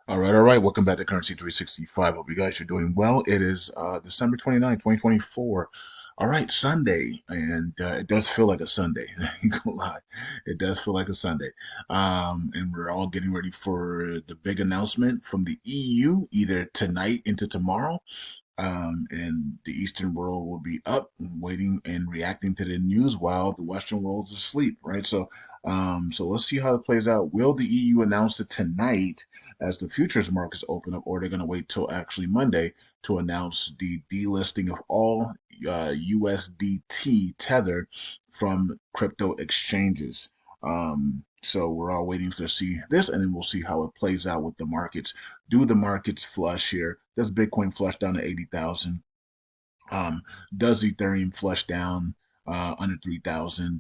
All right. Welcome back to Currency 365. Hope you guys are doing well. It is December 29th, 2024. All right, Sunday, and it does feel like a Sunday. I ain't gonna lie. It does feel like a Sunday. And we're all getting ready for the big announcement from the EU, either tonight into tomorrow, and the Eastern world will be up and waiting and reacting to the news while the Western world is asleep, right? So let's see how it plays out. Will the EU announce it tonight as the futures markets open up, or they're going to wait till actually Monday to announce the delisting of all USDT Tether from crypto exchanges? So we're all waiting to see this, and then we'll see how it plays out with the markets. Do the markets flush here? Does Bitcoin flush down to 80,000? Does Ethereum flush down under 3,000?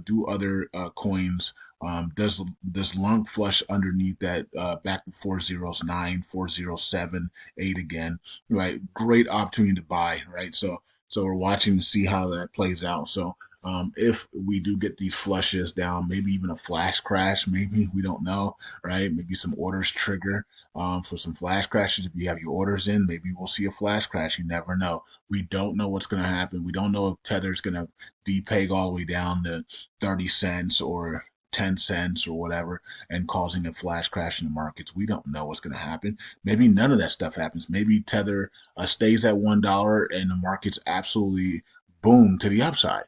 Do other coins? Does LUNC flush underneath that back to 409, 407, 8 again? Right, great opportunity to buy. Right, so we're watching to see how that plays out. So if we do get these flushes down, maybe even a flash crash, maybe we don't know, right? Maybe some orders trigger for some flash crashes. If you have your orders in, maybe we'll see a flash crash. You never know. We don't know what's going to happen. We don't know if Tether's going to depeg all the way down to 30 cents or 10 cents or whatever and causing a flash crash in the markets. We don't know what's going to happen. Maybe none of that stuff happens. Maybe Tether stays at $1 and the markets absolutely boom to the upside.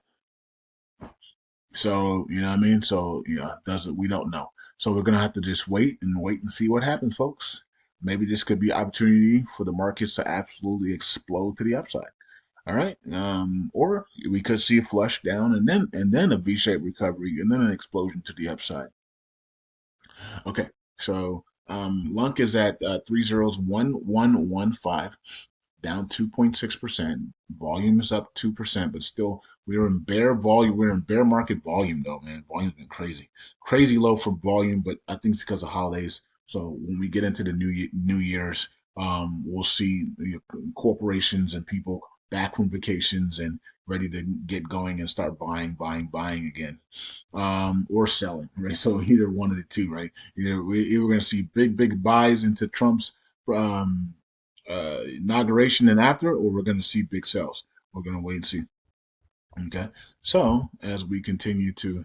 So, you know what I mean? So, doesn't we don't know. So we're gonna have to just wait and see what happens, folks. Maybe this could be opportunity for the markets to absolutely explode to the upside. All right. Or we could see a flush down and then a V-shaped recovery and then an explosion to the upside. Okay. So LUNC is at 301115, down 2.6%. Volume is up 2%, but still we're in bear volume. We're in bear market volume though, man. Volume's been crazy. Crazy low for volume, but I think it's because of holidays. So when we get into the New Year's, we'll see corporations and people back from vacations and ready to get going and start buying again, or selling, right? So either one of the two, right? Either we're going to see big buys into Trump's um, inauguration and after, or we're going to see big sales. We're going to wait and see. Okay. So as we continue to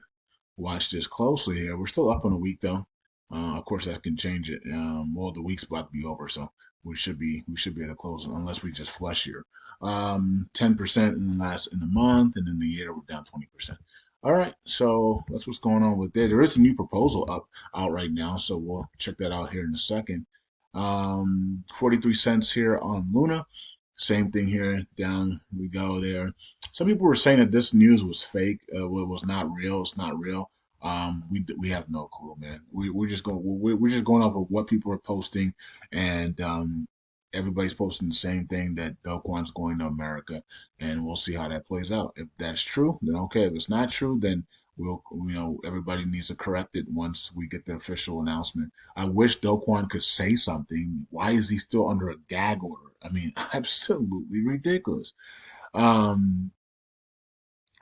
watch this closely here, we're still up on a week though. Of course, that can change it. Well, the week's about to be over, so we should be able to close unless we just flush here. 10% in the month, and in the year we're down 20%. All right, so that's what's going on with there. There is a new proposal out right now, so we'll check that out here in a second. 43 cents here on Luna. Same thing here. Down we go there. Some people were saying that this news was fake. Well, it was not real. It's not real. We have no clue, man. We're just going off of what people are posting, and everybody's posting the same thing, that Do Kwon's going to America, and we'll see how that plays out. If that's true, then okay. If it's not true, then everybody needs to correct it once we get the official announcement. I wish Do Kwon could say something. Why is he still under a gag order? I mean, absolutely ridiculous. Um,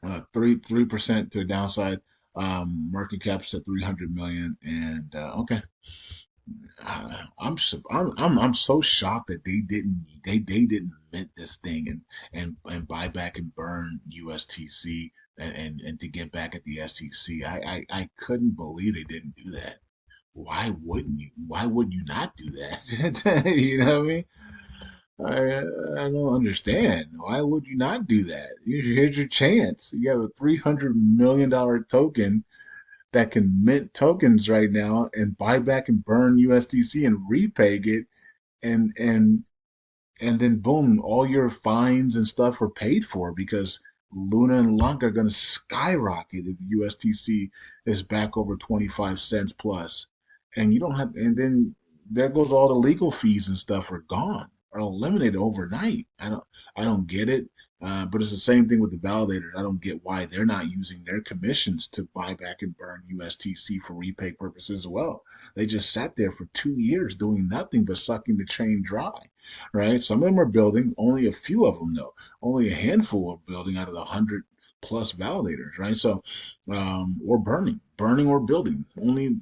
3% to the downside. Market cap's at 300 million, and okay, I'm so shocked that they didn't mint this thing and buy back and burn USTC and to get back at the SEC. I couldn't believe they didn't do that. Why wouldn't you? Why would you not do that? You know what I mean? I I don't understand. Why would you not do that? Here's your chance. You have a $300 million token that can mint tokens right now and buy back and burn USDC and repeg it, and then boom, all your fines and stuff are paid for because Luna and LUNC are going to skyrocket if USDC is back over 25 cents plus. And you don't have, and then there goes all the legal fees and stuff are gone, are eliminated overnight. I don't get it. But it's the same thing with the validators. I don't get why they're not using their commissions to buy back and burn USTC for repay purposes as well. They just sat there for 2 years doing nothing but sucking the chain dry, right? Some of them are building, only a few of them though. Only a handful are building out of the 100 plus validators, right? So, or burning or building. Only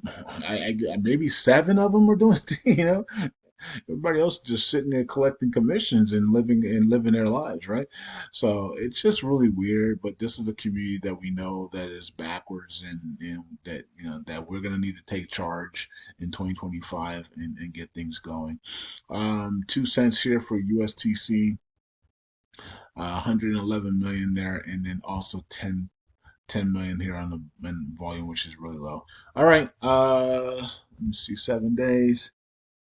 maybe seven of them are doing, everybody else just sitting there collecting commissions and living their lives, right? So it's just really weird. But this is a community that we know that is backwards, and that that we're gonna need to take charge in 2025 and get things going. 2 cents here for USTC, 111 million there, and then also 10 million here on the volume, which is really low. All right, let me see, 7 days.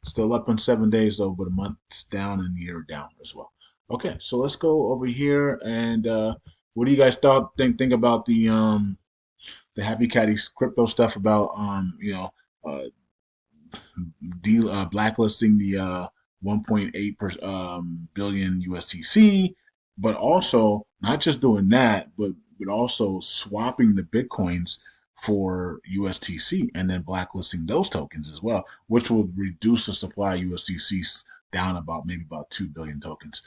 Still up in 7 days though, but a month's down and year down as well. Okay, so let's go over here and what do you guys think about the Happy Caddies crypto stuff about uh blacklisting the 1.8 billion USTC, but also not just doing that, but also swapping the bitcoins for USTC and then blacklisting those tokens as well, which will reduce the supply of USTC down about 2 billion tokens,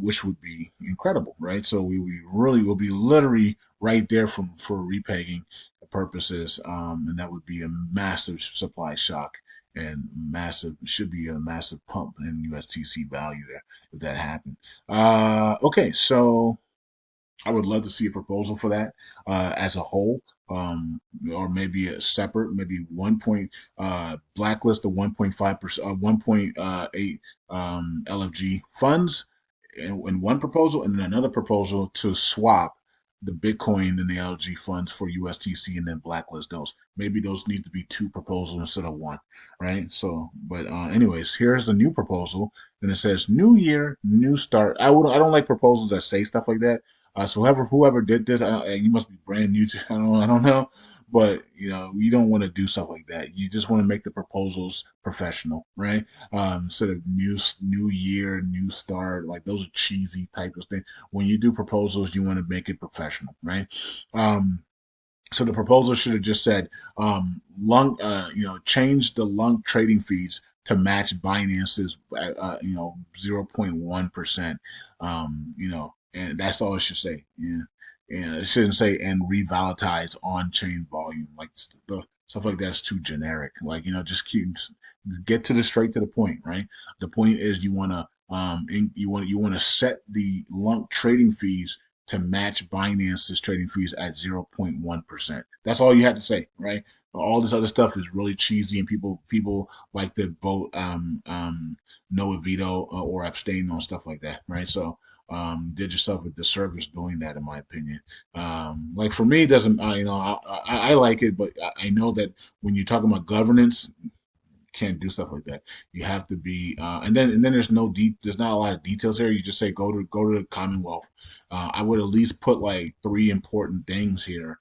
which would be incredible, right? So we really will be literally right there for repegging purposes, and that would be a massive supply shock and massive should be a massive pump in USTC value there if that happened. Okay, so I would love to see a proposal for that as a whole, or maybe a separate, maybe blacklist the 1.5%, 1.8 LFG funds in one proposal, and then another proposal to swap the Bitcoin and the LG funds for USTC and then blacklist those. Maybe those need to be two proposals instead of one, right? So, but anyways, here's a new proposal, and it says "New Year, New Start." I don't like proposals that say stuff like that. So whoever did this, you must be brand new to. I don't know, but you don't want to do stuff like that. You just want to make the proposals professional, right? Instead of new year, new start, like those are cheesy type of things. When you do proposals, you want to make it professional, right? So the proposal should have just said, LUNC, change the LUNC trading fees to match Binance's, 0.1%, and that's all it should say. Yeah. And it shouldn't say and revalutize on-chain volume. Like the stuff like that's too generic. Like, just get to the straight to the point, right? The point is you want to set the LUNC trading fees to match Binance's trading fees at 0.1%. That's all you had to say, right? All this other stuff is really cheesy, and people like to vote no a veto or abstain on stuff like that, right? So did yourself a disservice doing that, in my opinion. Like for me, it doesn't I like it, but I know that when you're talking about governance, can't do stuff like that. You have to be, and then there's not a lot of details here. You just say go to the Commonwealth. I would at least put like three important things here,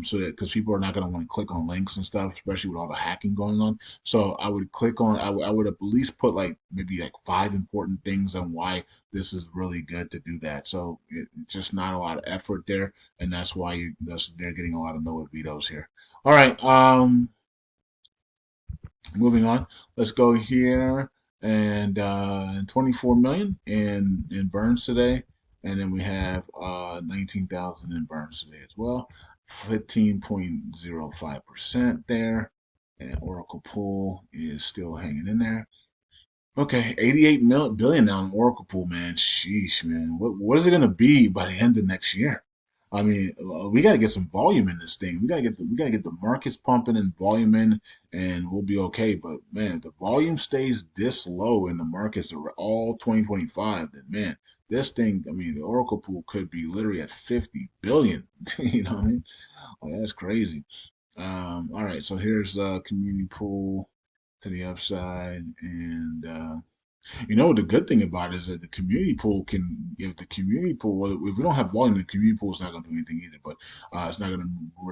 so that because people are not going to want to click on links and stuff, especially with all the hacking going on. So I would click on, I would at least put like maybe like five important things on why this is really good to do that. So it's just not a lot of effort there, and that's why they're getting a lot of no vetoes here. All right. Moving on, let's go here and 24 million in burns today, and then we have 19,000 in burns today as well, 15.05% there, and Oracle Pool is still hanging in there. Okay, 88 billion now in Oracle Pool, man. Sheesh, man. What is it gonna be by the end of next year? I mean, we got to get some volume in this thing. We got to get the markets pumping and volume in, and we'll be okay. But man, if the volume stays this low in the markets are all 2025, then man, this thing. I mean, the Oracle Pool could be literally at 50 billion. You know what I mean? Like, that's crazy. All right, so here's community pool to the upside, and the good thing about it is that the community pool can, if the community pool, well, if we don't have volume, the community pool is not going to do anything either, but it's not going to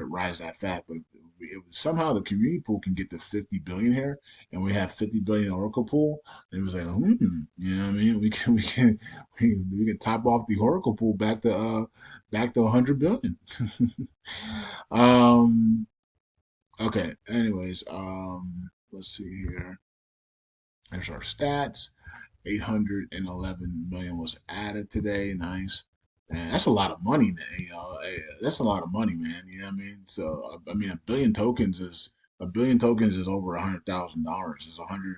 rise that fast. But if somehow the community pool can get to 50 billion here, and we have 50 billion Oracle pool, it was like, you know what I mean? We can top off the Oracle pool back to 100 billion. um, okay. Anyways, let's see here. There's our stats. 811 million was added today. Nice. And that's a lot of money, man. That's a lot of money, man. You know what I mean? So, I mean, a billion tokens is over $100,000. It's 100,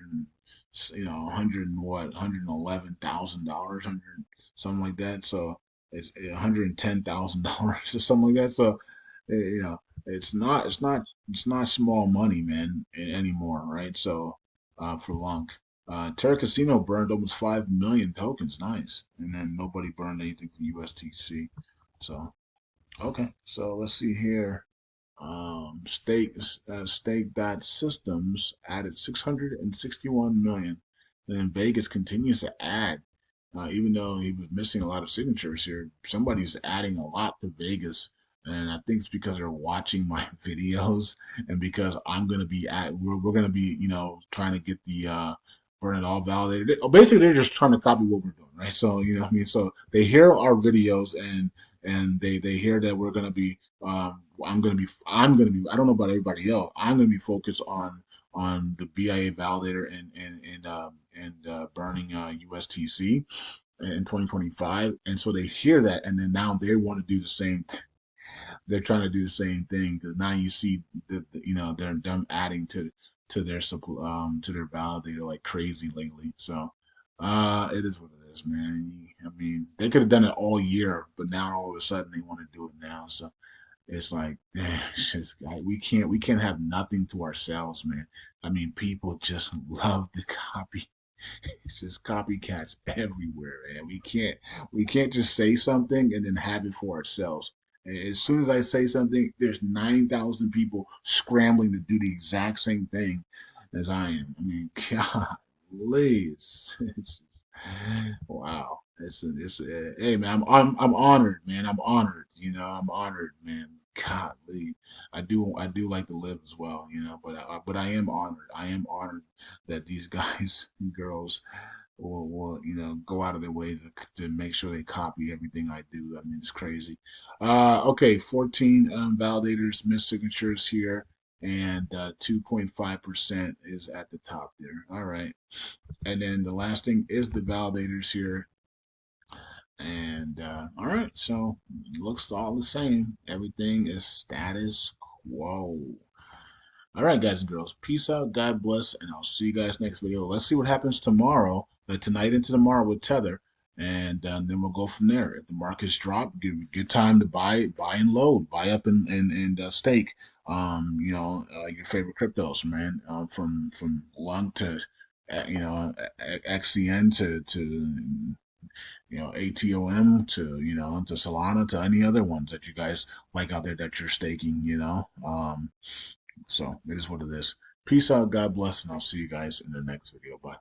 you know, 100 and what, $111,000, hundred something like that. So it's $110,000 or something like that. So, you know, it's not small money, man, anymore, right? So, for LUNC. Terra Casino burned almost 5 million tokens. Nice. And then nobody burned anything from USTC. So, okay. So let's see here. Stake dot systems added 661 million. And then Vegas continues to add, even though he was missing a lot of signatures here. Somebody's adding a lot to Vegas, and I think it's because they're watching my videos, and because we're gonna be, trying to get the burn it all validated. Basically, they're just trying to copy what we're doing, right? So you know what I mean. So they hear our videos and they hear that we're gonna be I'm gonna be I don't know about everybody else. I'm gonna be focused on the BIA validator and burning USTC in 2025. And so they hear that, and then now they want to do the same. They're trying to do the same thing because now you see that they're them adding to their validator like crazy lately. So it is what it is, man. I mean, they could have done it all year, but now all of a sudden they want to do it now. So it's like, damn, it's just, we can't have nothing to ourselves, man. I mean, people just love to copy. It's just copycats everywhere, man. We can't just say something and then have it for ourselves. As soon as I say something, there's 9,000 people scrambling to do the exact same thing as I am. I mean, golly, it's wow. Hey man, I'm honored, man. I'm honored. I'm honored, man. Golly, I do like to live as well, but I am honored. I am honored that these guys and girls will go out of their way to make sure they copy everything I do. I mean, it's crazy. Okay, 14 validators missed signatures here, and 2.5% is at the top there. All right, and then the last thing is the validators here. And all right, so it looks all the same. Everything is status quo. All right, guys and girls, peace out. God bless, and I'll see you guys next video. Let's see what happens tomorrow, tonight into tomorrow with Tether, and then we'll go from there. If the markets drop, good time to buy and load, buy up and stake. Your favorite cryptos, man. From LUNC to XCN to ATOM to Solana to any other ones that you guys like out there that you're staking. So it is what it is. Peace out, God bless, and I'll see you guys in the next video. Bye.